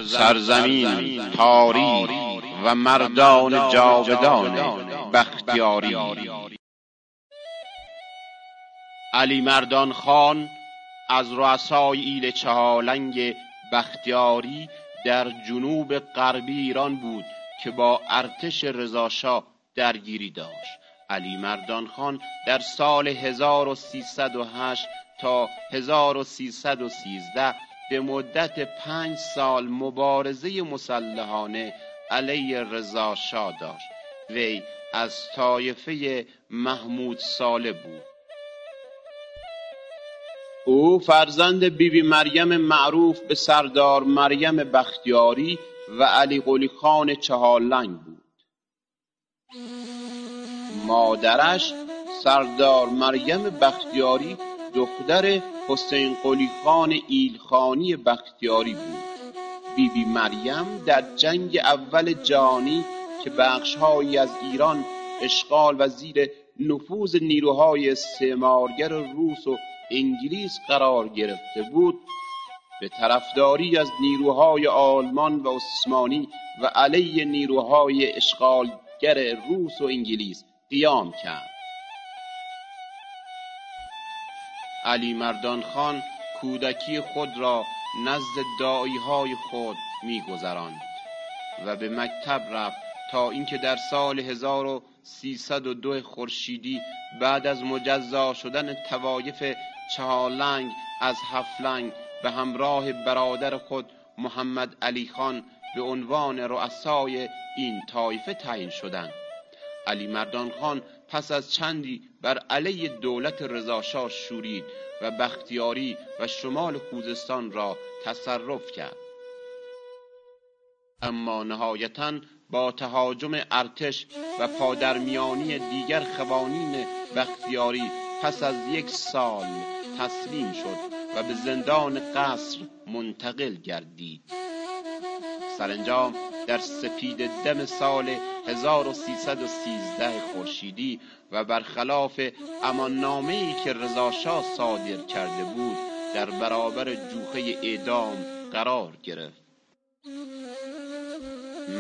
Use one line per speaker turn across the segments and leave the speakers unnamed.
سرزمین، تاریخ و مردان جاودان بختیاری. علی مردان خان از رؤسای ایل چهارلنگ بختیاری در جنوب غربی ایران بود که با ارتش رضاشاه درگیری داشت. علی مردان خان در سال 1308 تا 1313 به مدت 5 سال مبارزه مسلحانه علیه رضاشاه داشت. وی از طایفه محمود صالح بود. او فرزند بیبی مریم معروف به سردار مریم بختیاری و علی قلی خان چهارلنگ بود. مادرش سردار مریم بختیاری دختر حسین قلی خان ایلخانی بختیاری بود. بیبی مریم در جنگ اول جهانی که بخش‌هایی از ایران اشغال و زیر نفوذ نیروهای استعمارگر روس و انگلیس قرار گرفته بود، به طرفداری از نیروهای آلمان و عثمانی و علیه نیروهای اشغالگر روس و انگلیس قیام کرد. علی مردان خان کودکی خود را نزد داعیهای خود می‌گذراند و به مکتب رفت تا اینکه در سال 1302 خورشیدی بعد از مجزا شدن طوایف چهارلنگ از هفت‌لنگ به همراه برادر خود محمد علی خان به عنوان رؤسای این طایفه تعیین شدند. علی مردان خان پس از چندی بر علیه دولت رضاشاه شورید و بختیاری و شمال خوزستان را تصرف کرد. اما نهایتاً با تهاجم ارتش و پادرمیانی دیگر قوانین بختیاری پس از 1 سال تسلیم شد و به زندان قصر منتقل گردید. سرانجام در سپید دم سال 1313 خورشیدی و برخلاف اماننامه‌ای که رضاشاه صادر کرده بود در برابر جوخه اعدام قرار گرفت.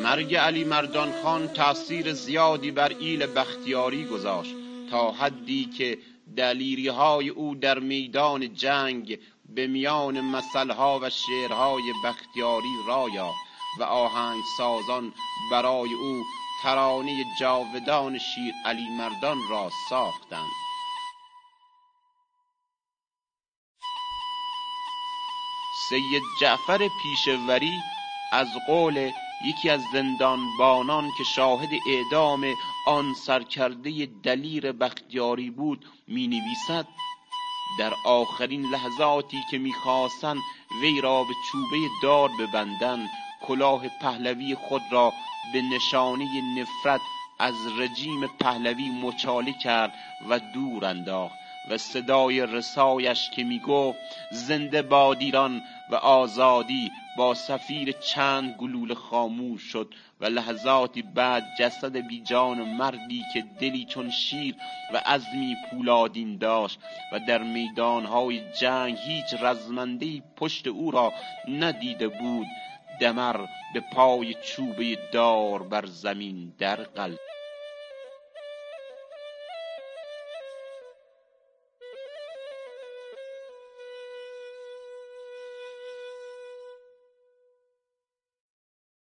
مرگ علی مردان خان تأثیر زیادی بر ایل بختیاری گذاشت تا حدی که دلیری‌های او در میدان جنگ به میان مثل‌ها و شعرهای بختیاری را یافت و آهنگسازان برای او ترانه جاودان شیر علی مردان را ساختند. سید جعفر پیشوری از قول یکی از زندانبانان که شاهد اعدام آن سرکرده دلیر بختیاری بود می نویسد: در آخرین لحظاتی که می‌خواستند وی را به چوبه دار ببندند، کلاه پهلوی خود را به نشانه نفرت از رژیم پهلوی مچاله کرد و دور انداخت و صدای رسایش که میگفت زنده باد ایران و آزادی با صفیر چند گلوله خاموش شد و لحظاتی بعد جسد بی جان مردی که دلی چون شیر و عزمی پولادین داشت و در میدانهای جنگ هیچ رزمنده‌ای پشت او را ندیده بود، دمر به پای چوبه دار بر زمین در قلب.